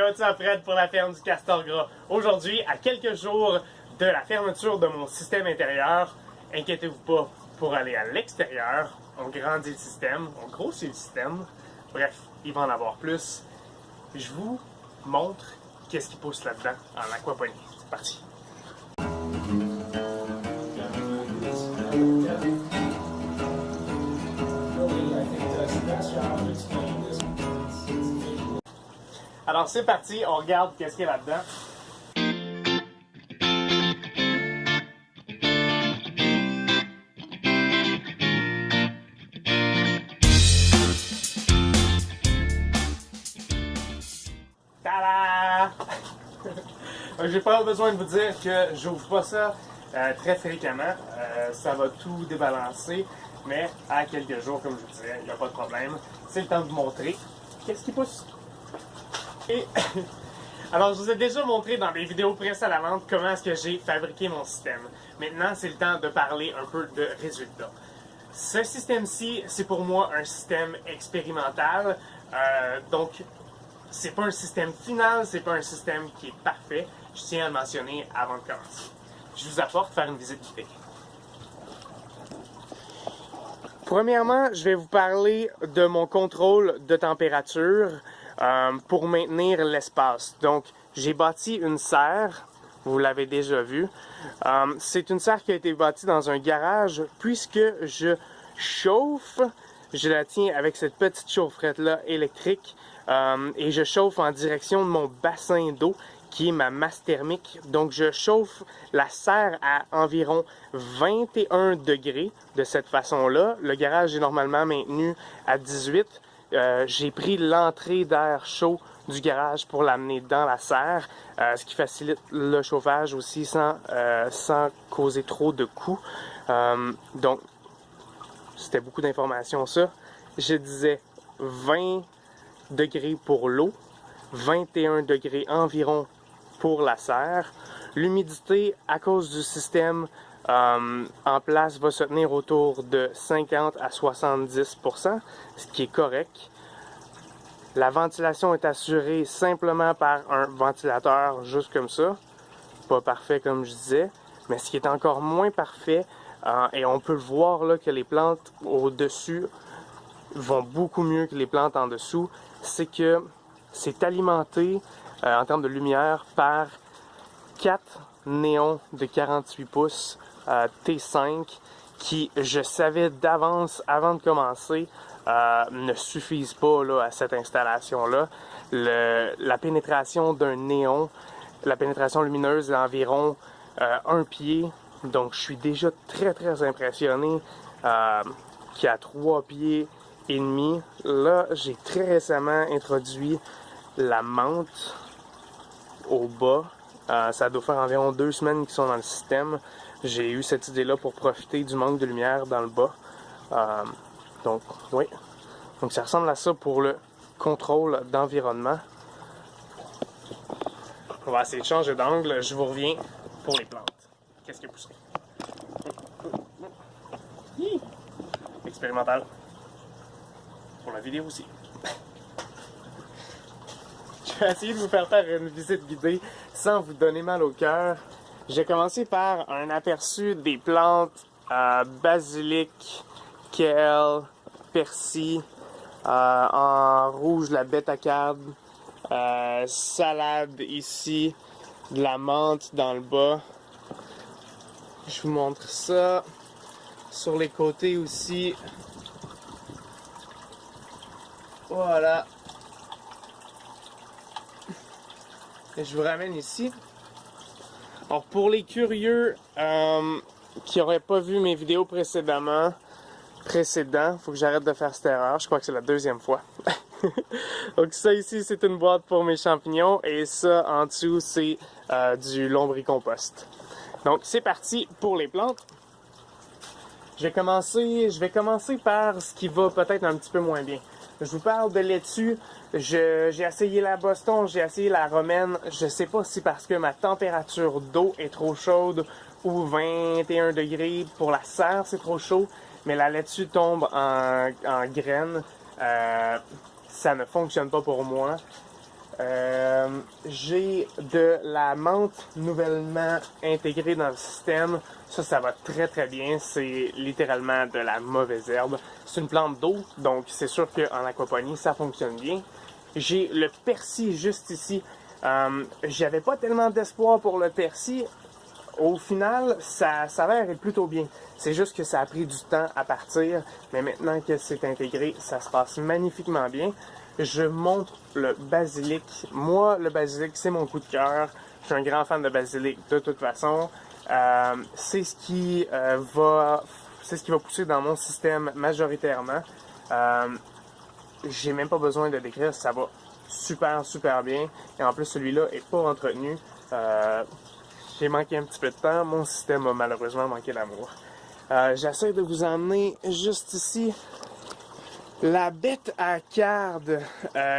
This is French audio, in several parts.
What's up, Fred, pour la ferme du Castor Gras. Aujourd'hui, à quelques jours de la fermeture de mon système intérieur, inquiétez-vous pas, pour aller à l'extérieur, on grandit le système, on grossit le système. Bref, il va en avoir plus. Je vous montre qu'est-ce qui pousse là-dedans en aquaponie. C'est parti! Alors c'est parti, on regarde qu'est-ce qu'il y a là-dedans. Tada! J'ai pas besoin de vous dire que j'ouvre pas ça très fréquemment. Ça va tout débalancer, mais à quelques jours, comme je vous disais, il n'y a pas de problème. C'est le temps de vous montrer qu'est-ce qui pousse. Et alors, je vous ai déjà montré dans des vidéos précédentes comment est-ce que j'ai fabriqué mon système. Maintenant, c'est le temps de parler un peu de résultats. Ce système-ci, c'est pour moi un système expérimental. Donc, c'est pas un système final, c'est pas un système qui est parfait. Je tiens à le mentionner avant de commencer. Je vous apporte faire une visite guidée. Premièrement, je vais vous parler de mon contrôle de température pour maintenir l'espace. Donc, j'ai bâti une serre, vous l'avez déjà vu. C'est une serre qui a été bâtie dans un garage puisque je chauffe, je la tiens avec cette petite chaufferette-là électrique et je chauffe en direction de mon bassin d'eau qui est ma masse thermique. Donc, je chauffe la serre à environ 21 degrés de cette façon-là. Le garage est normalement maintenu à 18. J'ai pris l'entrée d'air chaud du garage pour l'amener dans la serre, ce qui facilite le chauffage aussi sans causer trop de coûts. Donc, c'était beaucoup d'informations ça. Je disais 20 degrés pour l'eau, 21 degrés environ pour la serre. L'humidité, à cause du système en place, va se tenir autour de 50 à 70%, ce qui est correct. La ventilation est assurée simplement par un ventilateur, juste comme ça. Pas parfait comme je disais, mais ce qui est encore moins parfait, et on peut voir là que les plantes au-dessus vont beaucoup mieux que les plantes en dessous, c'est que c'est alimenté en termes de lumière par 4 néons de 48 pouces T5 qui, je savais d'avance avant de commencer, ne suffisent pas là, à cette installation-là. La pénétration d'un néon, la pénétration lumineuse est d'environ 1 pied. Donc je suis déjà très impressionné qui a 3 pieds et demi. Là, j'ai très récemment introduit la menthe au bas. Ça doit faire environ 2 semaines qu'ils sont dans le système. J'ai eu cette idée-là pour profiter du manque de lumière dans le bas. Donc, oui. Donc, ça ressemble à ça pour le contrôle d'environnement. On va essayer de changer d'angle. Je vous reviens pour les plantes. Qu'est-ce qui a poussé? Expérimental. Pour la vidéo aussi. Je vais essayer de vous faire une visite guidée sans vous donner mal au cœur. J'ai commencé par un aperçu des plantes basilic, kale, persil, en rouge la bêta-carbe, salade ici, de la menthe dans le bas. Je vous montre ça. Sur les côtés aussi. Voilà. Et je vous ramène ici. Alors pour les curieux qui n'auraient pas vu mes vidéos précédentes, faut que j'arrête de faire cette erreur. Je crois que c'est la 2e fois. Donc ça ici, c'est une boîte pour mes champignons et ça en dessous, c'est du lombricompost. Donc c'est parti pour les plantes. Je vais commencer par ce qui va peut-être un petit peu moins bien. Je vous parle de laitue. J'ai essayé la Boston, j'ai essayé la romaine. Je sais pas si parce que ma température d'eau est trop chaude ou 21 degrés pour la serre, c'est trop chaud. Mais la laitue tombe en graines. Ça ne fonctionne pas pour moi. J'ai de la menthe nouvellement intégrée dans le système. Ça va très très bien. C'est littéralement de la mauvaise herbe. C'est une plante d'eau, donc c'est sûr qu'en aquaponie, ça fonctionne bien. J'ai le persil juste ici. J'avais pas tellement d'espoir pour le persil. Au final, ça s'avère être plutôt bien. C'est juste que ça a pris du temps à partir, mais maintenant que c'est intégré, ça se passe magnifiquement bien. Je montre le basilic. Moi, le basilic, c'est mon coup de cœur. Je suis un grand fan de basilic de toute façon. C'est ce qui va pousser dans mon système majoritairement. J'ai même pas besoin de décrire, ça va super bien. Et en plus, celui-là est pas entretenu. J'ai manqué un petit peu de temps. Mon système a malheureusement manqué d'amour. J'essaie de vous emmener juste ici. La bête à carde,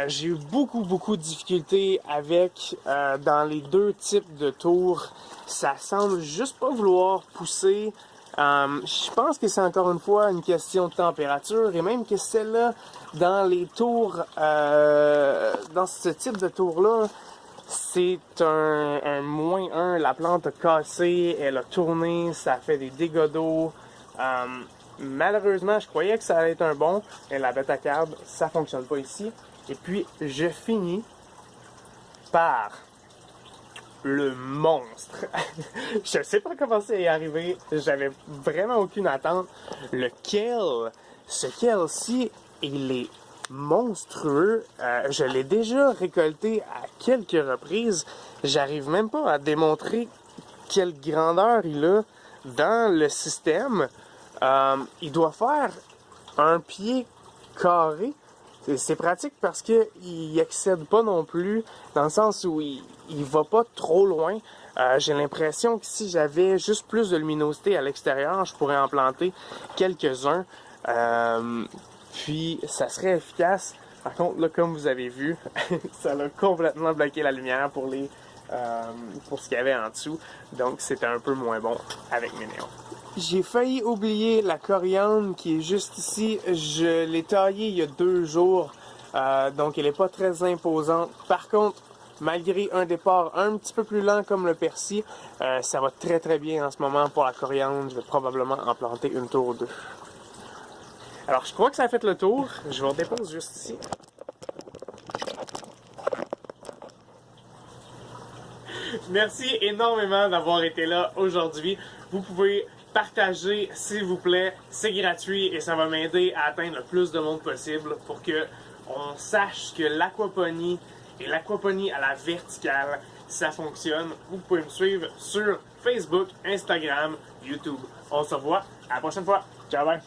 j'ai eu beaucoup de difficultés avec dans les deux types de tours. Ça semble juste pas vouloir pousser. Je pense que c'est encore une fois une question de température et même que celle-là, dans les tours, dans ce type de tour-là, c'est un -1. La plante a cassé, elle a tourné, ça fait des dégâts d'eau. Malheureusement, je croyais que ça allait être un bon, mais la bête à carbe, ça fonctionne pas ici. Et puis, je finis par le monstre. Je sais pas comment c'est arrivé, j'avais vraiment aucune attente. Le kale, ce kale-ci, il est monstrueux. Je l'ai déjà récolté à quelques reprises. J'arrive même pas à démontrer quelle grandeur il a dans le système. Il doit faire un pied carré. C'est pratique parce qu'il excède pas non plus, dans le sens où il va pas trop loin. J'ai l'impression que si j'avais juste plus de luminosité à l'extérieur, je pourrais en planter quelques-uns. Puis ça serait efficace. Par contre, là, comme vous avez vu, ça a complètement bloqué la lumière pour ce qu'il y avait en dessous. Donc c'était un peu moins bon avec mes néons. J'ai failli oublier la coriandre qui est juste ici. Je l'ai taillée il y a 2 jours, donc elle n'est pas très imposante. Par contre, malgré un départ un petit peu plus lent comme le persil, ça va très bien en ce moment pour la coriandre. Je vais probablement en planter une tour ou deux. Alors, je crois que ça a fait le tour. Je vous redépose juste ici. Merci énormément d'avoir été là aujourd'hui. Vous pouvez partager, s'il vous plaît. C'est gratuit et ça va m'aider à atteindre le plus de monde possible pour que on sache que l'aquaponie et l'aquaponie à la verticale, ça fonctionne. Vous pouvez me suivre sur Facebook, Instagram, YouTube. On se revoit à la prochaine fois. Ciao, bye!